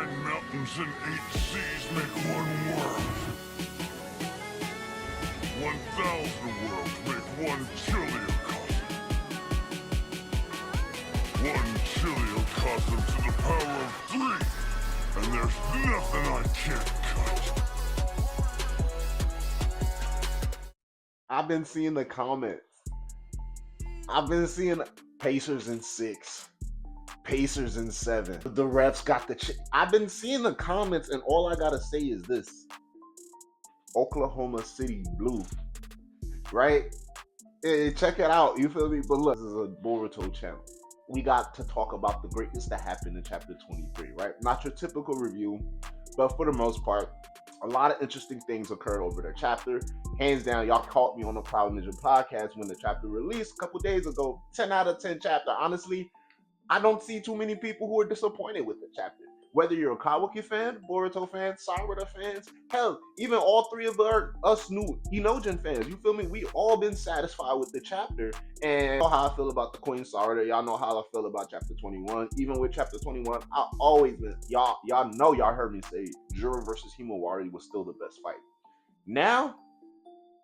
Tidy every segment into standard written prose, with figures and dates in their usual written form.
9 mountains and 8 seas make one world. 1,000 worlds make one chiliocosm. One chiliocosm to the power of 3, and there's nothing I can't cut. I've been seeing the comments. I've been seeing Pacers in 6, Pacers in 7. The refs got the. I've been seeing the comments, and all I gotta say is this: Oklahoma City Blue, right? Check it out. You feel me? But look, this is a Boruto channel. We got to talk about the greatness that happened in chapter 23, right? Not your typical review, but for the most part, a lot of interesting things occurred over the chapter. Hands down, y'all caught me on the Cloud Ninja podcast when the chapter released a couple days ago. 10 out of 10 chapter. Honestly, I don't see too many people who are disappointed with the chapter. Whether you're a Kawaki fan, Boruto fan, Sarada fans, hell, even all three of us new Inojin fans, you feel me? We all been satisfied with the chapter. And y'all know how I feel about the Queen Sarada. Y'all know how I feel about chapter 21. Even with chapter 21, I always been, y'all know y'all heard me say Jura versus Himawari was still the best fight. Now,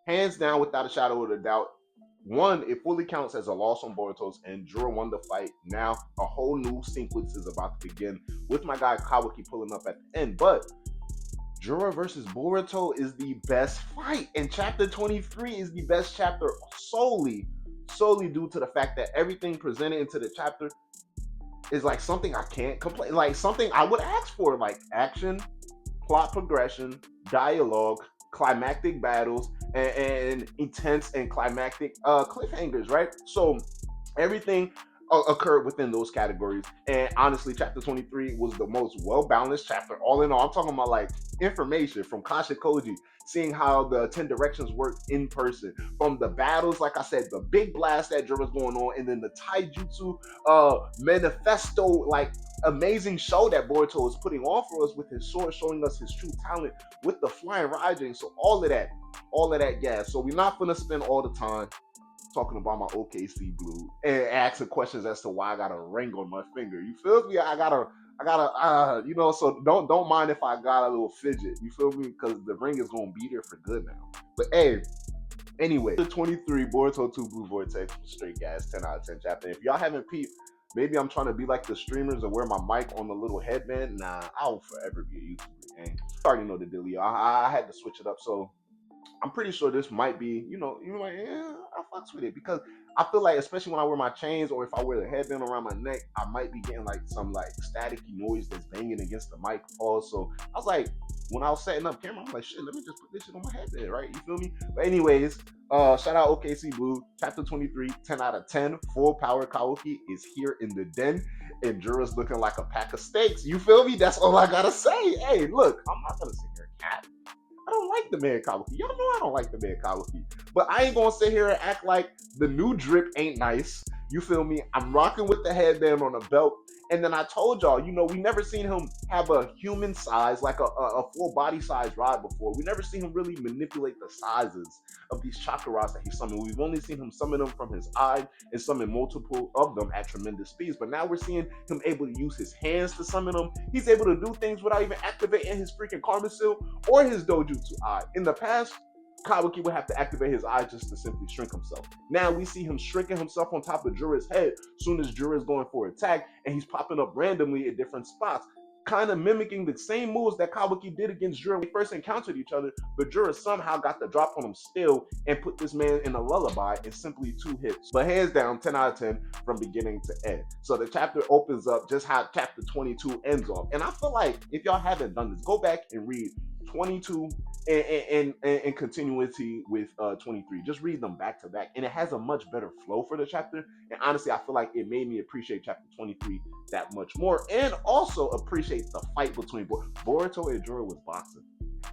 hands down, without a shadow of a doubt, one, it fully counts as a loss on Boruto's end. Jura won the fight. Now, a whole new sequence is about to begin with my guy Kawaki pulling up at the end. But Jura versus Boruto is the best fight. And chapter 23 is the best chapter solely due to the fact that everything presented into the chapter is like something I can't complain, like something I would ask for, like action, plot progression, dialogue, climactic battles, and intense and climactic cliffhangers, right? So everything occurred within those categories. And honestly, chapter 23 was the most well-balanced chapter. All in all, I'm talking about like information from Kashin Koji, seeing how the 10 directions work in person, from the battles, like I said, the big blast that Jura's going on, and then the taijutsu manifesto, like amazing show that Boruto is putting on for us with his sword, showing us his true talent with the flying Raijin. So all of that, yeah. So we're not gonna spend all the time talking about my OKC Blue and asking questions as to why I got a ring on my finger. You feel me? I got a, so don't mind if I got a little fidget. You feel me? Because the ring is gonna be there for good now. But hey, anyway, the 23 Boruto 2 Blue Vortex was straight gas, 10 out of 10 chapter. If y'all haven't peeped, maybe I'm trying to be like the streamers and wear my mic on the little headband. Nah, I'll forever be a YouTuber. And you already know the dealio. I had to switch it up, so I'm pretty sure this might be, you're like, yeah, I fucks with it because I feel like, especially when I wear my chains or if I wear the headband around my neck, I might be getting like some like staticky noise that's banging against the mic. Also, I was like, when I was setting up camera, I'm like, shit, let me just put this shit on my headband, right? You feel me? But anyways, shout out OKC Blue, chapter 23, 10 out of 10. Full power Kawaki is here in the den, and Jura's looking like a pack of steaks. You feel me? That's all I gotta say. Hey, look, I'm not gonna sit here and cap. I don't like the man Kawaki. Y'all know I don't like the man Kawaki. But I ain't gonna sit here and act like the new drip ain't nice. You feel me? I'm rocking with the headband on the belt. And then I told y'all, we never seen him have a human size, like a full body size rod before. We never seen him really manipulate the sizes of these chakra rods that he summoned. We've only seen him summon them from his eye and summon multiple of them at tremendous speeds. But now we're seeing him able to use his hands to summon them. He's able to do things without even activating his freaking Karma Seal or his Dojutsu Eye. In the past, Kawaki would have to activate his eye just to simply shrink himself. Now we see him shrinking himself on top of Jura's head soon as Jura is going for attack, and he's popping up randomly at different spots, kind of mimicking the same moves that Kawaki did against Jura when they first encountered each other, but Jura somehow got the drop on him still and put this man in a lullaby in simply 2 hits. But hands down, 10 out of 10 from beginning to end. So the chapter opens up just how chapter 22 ends off. And I feel like if y'all haven't done this, go back and read 22 and continuity with 23. Just read them back to back, and it has a much better flow for the chapter. And honestly, I feel like it made me appreciate chapter 23 that much more, and also appreciate the fight between Boruto and Jura was boxing.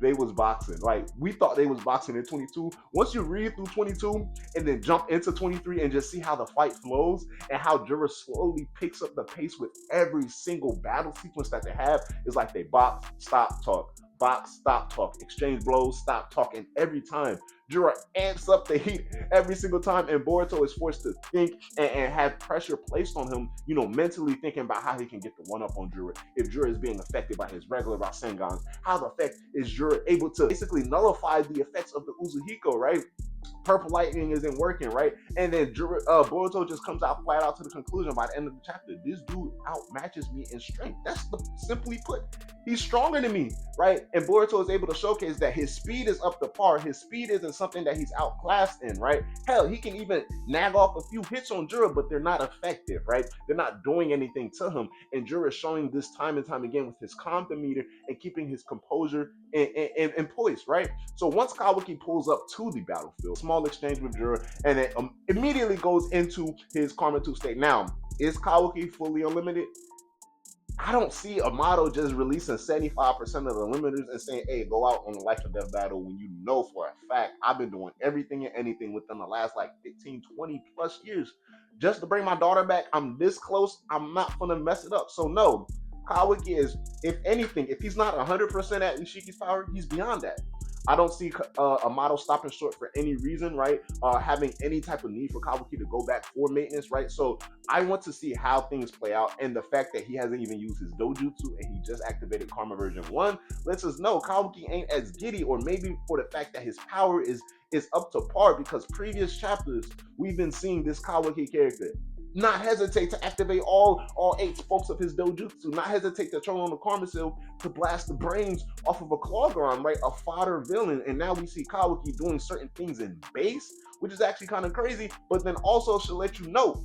They was boxing. Like, we thought they was boxing in 22. Once you read through 22 and then jump into 23 and just see how the fight flows and how Jura slowly picks up the pace with every single battle sequence that they have, it's like they box, stop, talk, box, stop talk, exchange blows, stop talk, and every time Jura amps up the heat every single time, and Boruto is forced to think and have pressure placed on him, you know, mentally thinking about how he can get the one up on Jura. If Jura is being affected by his regular Rasengan, how the effect is Jura able to basically nullify the effects of the Uzuhiko, right? Purple lightning isn't working, right? And then Boruto just comes out flat out to the conclusion by the end of the chapter. This dude outmatches me in strength. Simply put, he's stronger than me, right? And Boruto is able to showcase that his speed is up to par. His speed isn't something that he's outclassed in, right? Hell, he can even nag off a few hits on Jura, but they're not effective, right? They're not doing anything to him. And Jura is showing this time and time again with his calm demeanor and keeping his composure and poise, right? So once Kawaki pulls up to the battlefield, small exchange with Jura, and it immediately goes into his Karma 2 state. Now, is Kawaki fully unlimited? I don't see Amato just releasing 75% of the limiters and saying, hey, go out on a life or death battle when you know for a fact I've been doing everything and anything within the last like 15, 20 plus years just to bring my daughter back. I'm this close. I'm not going to mess it up. So no, Kawaki is, if anything, if he's not 100% at Ishiki's power, he's beyond that. I don't see Amato stopping short for any reason, right? Having any type of need for Kawaki to go back for maintenance, right? So I want to see how things play out, and the fact that he hasn't even used his dojutsu and he just activated Karma version 1 lets us know Kawaki ain't as giddy, or maybe for the fact that his power is up to par, because previous chapters we've been seeing this Kawaki character not hesitate to activate all 8 spokes of his dojutsu, not hesitate to turn on the Karma Seal to blast the brains off of a Clawgon, right? A fodder villain. And now we see Kawaki doing certain things in base, which is actually kind of crazy, but then also should let you know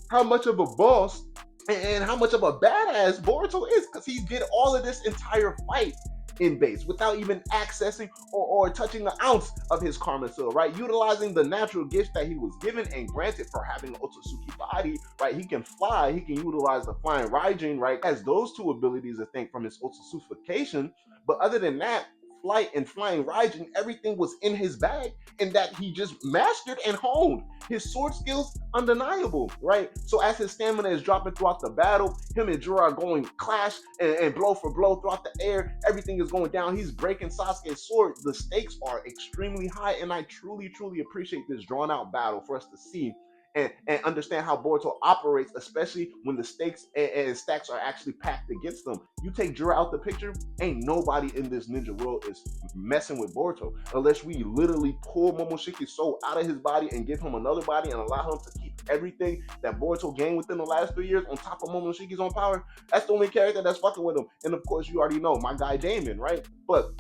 how much of a boss and how much of a badass Boruto is, because he did all of this entire fight in base without even accessing or touching an ounce of his Karma Seal, right? Utilizing the natural gifts that he was given and granted for having an Otsutsuki body, right? He can fly, he can utilize the flying Raijin, right? Has those 2 abilities, I think, from his Otsutsufication. But other than that, flight and flying Raijin, everything was in his bag, and that he just mastered and honed. His sword skills, undeniable, right? So as his stamina is dropping throughout the battle, him and Jura are going clash and blow for blow throughout the air. Everything is going down. He's breaking Sasuke's sword. The stakes are extremely high, and I truly, truly appreciate this drawn out battle for us to see and understand how Boruto operates, especially when the stakes and stacks are actually packed against them. You take Jura out the picture, ain't nobody in this ninja world is messing with Boruto unless we literally pull Momoshiki's soul out of his body and give him another body and allow him to keep everything that Boruto gained within the last 3 years on top of Momoshiki's own power. That's the only character that's fucking with him. And of course, you already know my guy Damon, right? But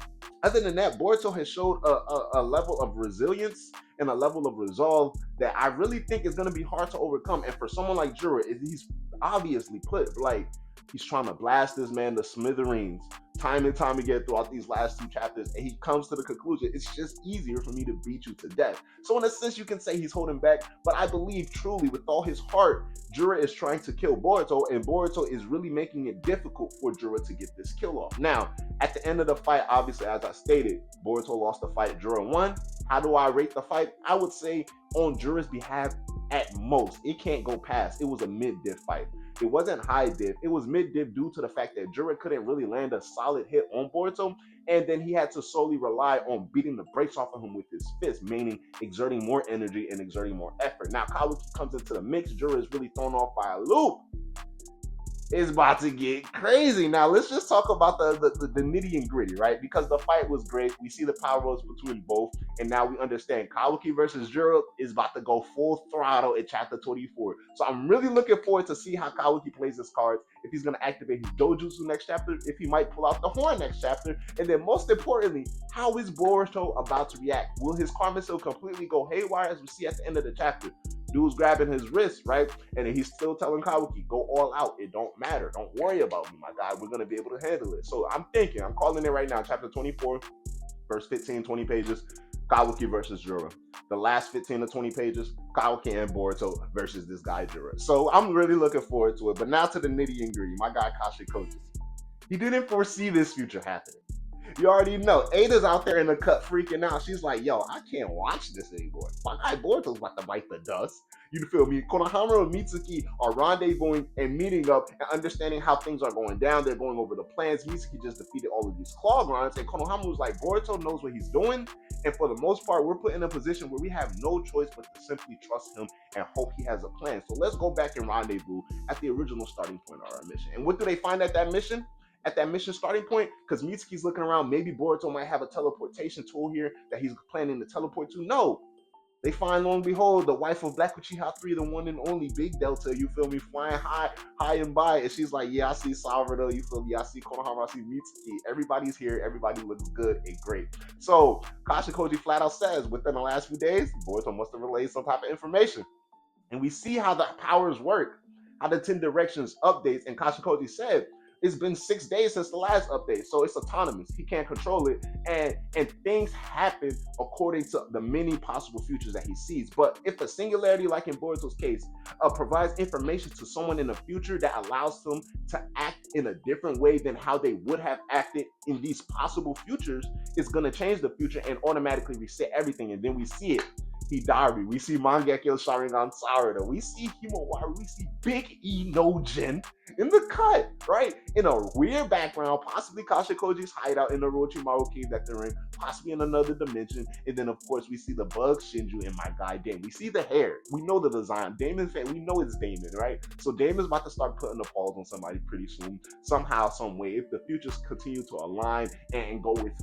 other than that, Boruto has showed a level of resilience and a level of resolve that I really think is going to be hard to overcome. And for someone like Jura, he's obviously put, like, he's trying to blast this man to smithereens time and time again throughout these last 2 chapters, and he comes to the conclusion, it's just easier for me to beat you to death. So in a sense, you can say he's holding back, but I believe truly with all his heart, Jura is trying to kill Boruto, and Boruto is really making it difficult for Jura to get this kill off. Now, at the end of the fight, obviously, as I stated, Boruto lost the fight, Jura won. How do I rate the fight? I would say on Jura's behalf, at most, it can't go past. It was a mid-diff fight. It wasn't high diff. It was mid-diff due to the fact that Jura couldn't really land a solid hit on Boruto, and then he had to solely rely on beating the brakes off of him with his fist, meaning exerting more energy and exerting more effort. Now, Kawaki comes into the mix. Jura is really thrown off by a loop. It's about to get crazy. Now, let's just talk about the nitty and gritty, right? Because the fight was great. We see the power ups between both, and now we understand Kawaki versus Jura is about to go full throttle in chapter 24. So I'm really looking forward to see how Kawaki plays his cards, if he's going to activate his dojutsu next chapter, if he might pull out the horn next chapter, and then most importantly, how is Boruto about to react? Will his Karma Seal completely go haywire as we see at the end of the chapter? Dude's grabbing his wrist, right? And then he's still telling Kawaki, go all out. It don't matter. Don't worry about me, my guy. We're going to be able to handle it. So I'm calling it right now, chapter 24, verse 15, 20 pages, Kawaki versus Jura. The last 15 to 20 pages, Kawaki and Boruto versus this guy, Jura. So I'm really looking forward to it. But now to the nitty and gritty. My guy, Kashin Koji. He didn't foresee this future happening. You already know. Ada's out there in the cut freaking out. She's like, yo, I can't watch this anymore. My guy Boruto's about to bite the dust. You feel me? Konohamaru and Mitsuki are rendezvousing and meeting up and understanding how things are going down. They're going over the plans. Mitsuki just defeated all of these claw grinds, and Konohamaru's like, Boruto knows what he's doing, and for the most part, we're put in a position where we have no choice but to simply trust him and hope he has a plan. So let's go back and rendezvous at the original starting point of our mission. And what do they find at that mission? At that mission starting point, because Mitsuki's looking around, maybe Boruto might have a teleportation tool here that he's planning to teleport to. No. They find, lo and behold, the wife of Black Uchiha 3, the one and only Big Delta, you feel me, flying high and by. And she's like, yeah, I see Salvador, you feel me, I see Konohamaru, I see Mitsuki. Everybody's here, everybody looks good and great. So, Kashin Koji flat out says, within the last few days, Boruto must have relayed some type of information. And we see how the powers work, how the 10 directions updates, and Kashin Koji said, it's been 6 days since the last update, so it's autonomous. He can't control it, and things happen according to the many possible futures that he sees. But if a singularity, like in Boruto's case, provides information to someone in the future that allows them to act in a different way than how they would have acted in these possible futures, it's gonna change the future and automatically reset everything. And then we see it. Hidari, we see Mangekyo Sharingan Sarada, we see Himawari, we see Big E no Jin in the cut, right? In a weird background, possibly Kashin Koji's hideout in the Orochimaru cave that they're in, possibly in another dimension. And then, of course, we see the bug Shinju and my guy Damon. We see the hair. We know the design. Damon's fan, we know it's Damon, right? So Damon's about to start putting the paws on somebody pretty soon, somehow, some way. If the futures continue to align and go with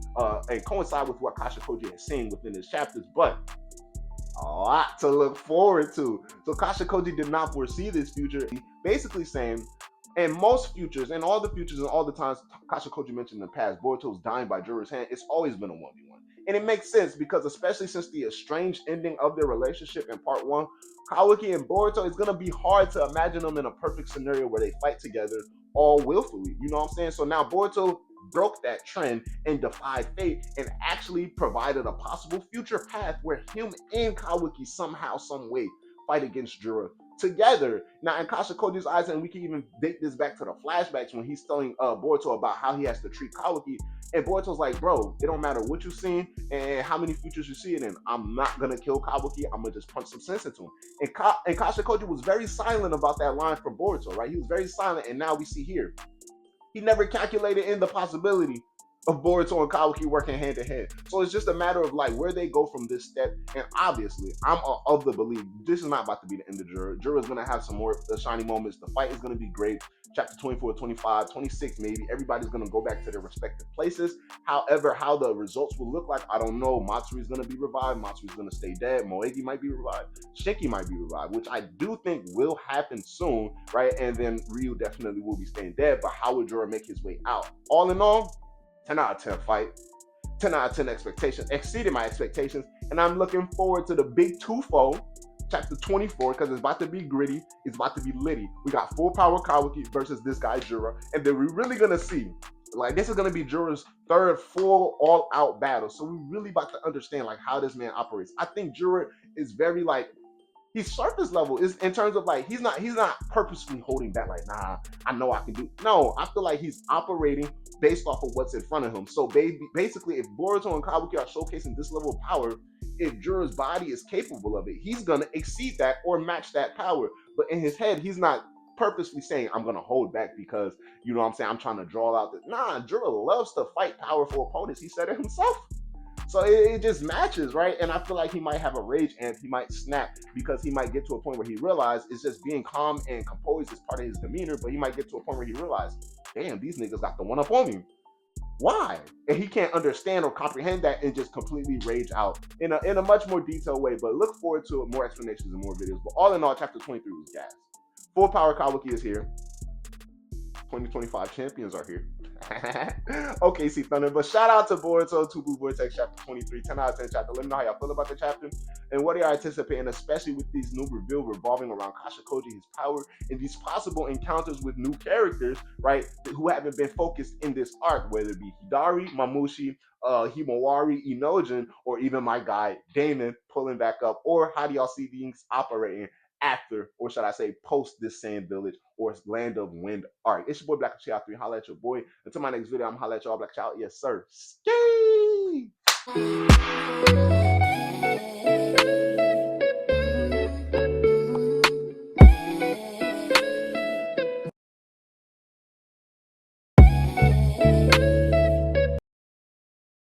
and coincide with what Kashin Koji is saying within his chapters, but a lot to look forward to. So Kashin Koji did not foresee this future. Basically saying, in most futures, and all the futures and all the times Kashin Koji mentioned in the past, Boruto's dying by Jura's hand, it's always been a 1v1. And it makes sense because especially since the estranged ending of their relationship in part 1, Kawaki and Boruto, it's going to be hard to imagine them in a perfect scenario where they fight together all willfully. You know what I'm saying? So now Boruto broke that trend and defied fate and actually provided a possible future path where him and Kawaki somehow, some way fight against Jura together. Now, in Kashin Koji's eyes, and we can even date this back to the flashbacks when he's telling Boruto about how he has to treat Kawaki, and Boruto's like, bro, it don't matter what you've seen and how many futures you see it in. I'm not gonna kill Kawaki. I'm gonna just punch some sense into him. And Kashin Koji was very silent about that line from Boruto, right? He was very silent, and now we see here he never calculated in the possibility of Boruto and Kawaki working hand in hand. So it's just a matter of like where they go from this step. And obviously, I'm of the belief this is not about to be the end of Jura. Jura is going to have some more shiny moments. The fight is going to be great. Chapter 24, 25, 26 maybe. Everybody's going to go back to their respective places. However, how the results will look like, I don't know. Matsuru's going to be revived. Matsuru's going to stay dead. Moegi might be revived. Shinki might be revived, which I do think will happen soon, right? And then Ryu definitely will be staying dead. But how would Jura make his way out? All in all, 10 out of 10 fight, 10 out of 10 expectations, exceeded my expectations, and I'm looking forward to the big twofold, chapter 24, because it's about to be gritty, it's about to be litty. We got full power Kawaki versus this guy Jura, and then we're really gonna see, like this is gonna be Jura's third full all-out battle, so we really about to understand like how this man operates. I think Jura is very like, he's surface level is in terms of like he's not purposefully holding back like nah I know I can do. No, I feel like he's operating based off of what's in front of him. So basically, if Boruto and Kawaki are showcasing this level of power, if Jura's body is capable of it, he's gonna exceed that or match that power. But in his head, he's not purposely saying I'm gonna hold back because you know what I'm saying I'm trying to draw out the nah. Jura loves to fight powerful opponents. He said it himself. So it just matches, right? And I feel like he might have a rage and he might snap because he might get to a point where he realizes it's just being calm and composed is part of his demeanor, but he might get to a point where he realizes, damn, these niggas got the one up on me. Why? And he can't understand or comprehend that and just completely rage out in a much more detailed way. But look forward to more explanations and more videos. But all in all, chapter 23 was gas. Full power Kawaki is here. 2025 champions are here. Okay, see Thunder. But shout out to Boruto, to Blue Vortex, chapter 23, 10 out of 10 chapter. Let me know how y'all feel about the chapter and what are y'all anticipating, especially with these new reveal revolving around Kashin Koji, his power, and these possible encounters with new characters, right, who haven't been focused in this arc, whether it be Hidari, Mamushi, Himawari, Inojin, or even my guy Damon pulling back up, or how do y'all see things operating after, or should I say, post this Sand Village or Land of Wind arc. It's your boy Black Child 3. Holla at your boy. Until my next video, I'm holla at y'all, Black Child. Yes, sir. Ski!